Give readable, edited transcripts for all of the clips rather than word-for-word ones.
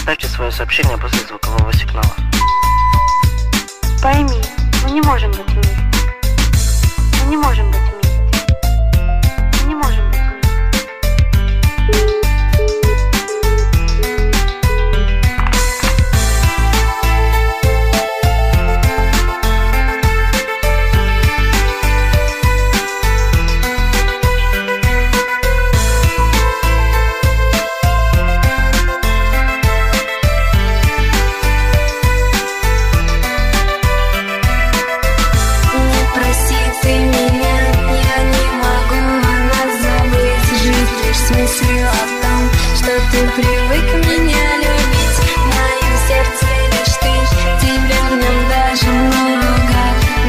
Оставьте свое сообщение после звукового сигнала. Пойми, мы не можем быть вместе. Мы не можем быть вместе. Мы не можем быть вместе. Ты привык меня любить, в моем сердце лишь ты. Тебя в нем даже много,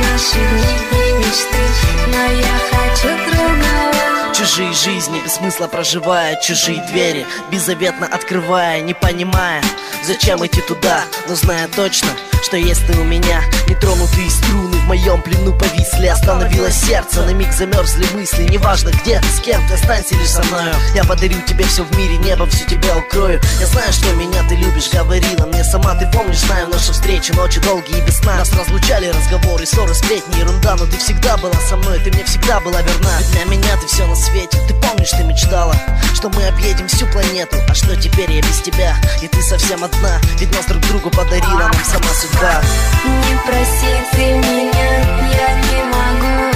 наши дни и мечты, но я хочу другого. Чужие жизни без смысла проживая, чужие двери беззаветно открывая, не понимая, зачем идти туда, но зная точно, что есть ты у меня. Нетронутые струны в моем плену повисли, остановилось сердце, на миг замерзли мысли. Неважно где ты, с кем ты, останься лишь со мною. Я подарю тебе все в мире, небо всю тебя укрою. Я знаю, что меня ты любишь, говорила мне сама. Ты помнишь, знаю наши встречи, ночи долгие и без сна. Нас разлучали разговоры, ссоры, сплетни, ерунда. Но ты всегда была со мной, ты мне всегда была верна. Ведь для меня ты все на свете. Ты помнишь, ты мечтала, что мы объедем всю планету. А что теперь я без тебя, и ты совсем одна. Ведь нас друг другу подарила нам сама судьба. Не проси ты меня, я не могу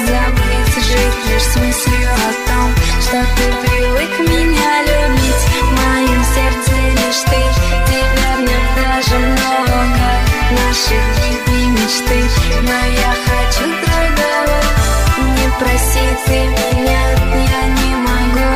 забыть, жить лишь с мыслью о том, что ты привык меня любить. В моем сердце лишь ты, тебя в нем даже много, наши дни и мечты, но я хочу другого. Не проси ты меня, я не могу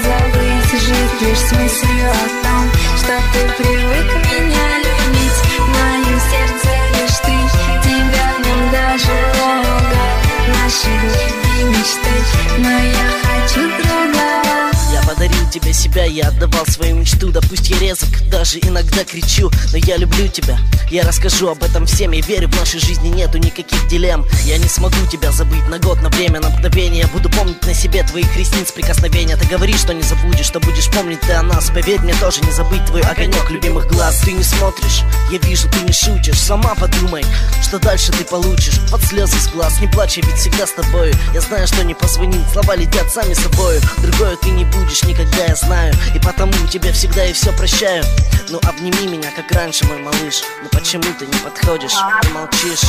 забыть, жить лишь с мыслью о том, что ты привык меня любить. В моем сердце лишь ты, тебя в нем даже много, наши дни и мечты, но я хочу другого. Я подарил тебе себя, я отдавал свою мечту. Да пусть я резок, даже иногда кричу, но я люблю тебя, я расскажу об этом всем. Я верю, в нашей жизни нету никаких дилемм. Я не смогу тебя забыть на год, на время, на мгновение. Я буду помнить на себе твоих ресниц прикосновения. Ты говоришь, что не забудешь, что будешь помнить ты о нас. Поверь мне, тоже не забыть твой огонек любимых глаз. Ты не смотришь, я вижу, ты не шутишь. Сама подумай, что дальше ты получишь. Под слезы с глаз, не плачь, я ведь всегда с тобою. Я знаю, что не позвонить, слова летят сами собою. Другое ты не будешь никогда, я знаю, и потому тебе всегда и все прощаю. Ну обними меня, как раньше, мой малыш. Но почему ты не подходишь и молчишь?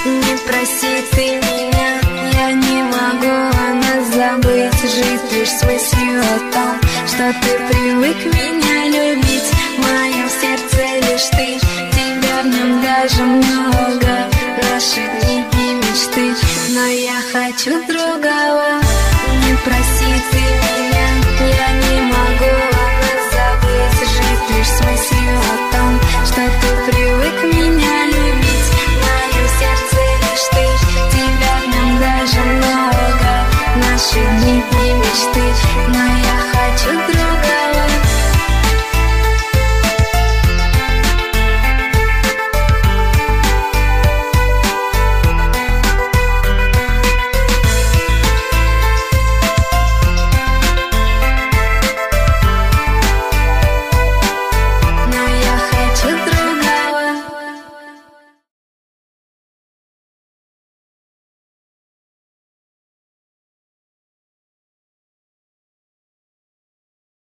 Не проси ты меня, я не могу забыть, жить лишь с мыслью о том, что ты привык меня любить. В моем сердце лишь ты, тебя в нем даже много, наши дни и мечты, но я хочу другого. Не проси ты меня, я не могу забыть, жить лишь с мыслью о том, что ты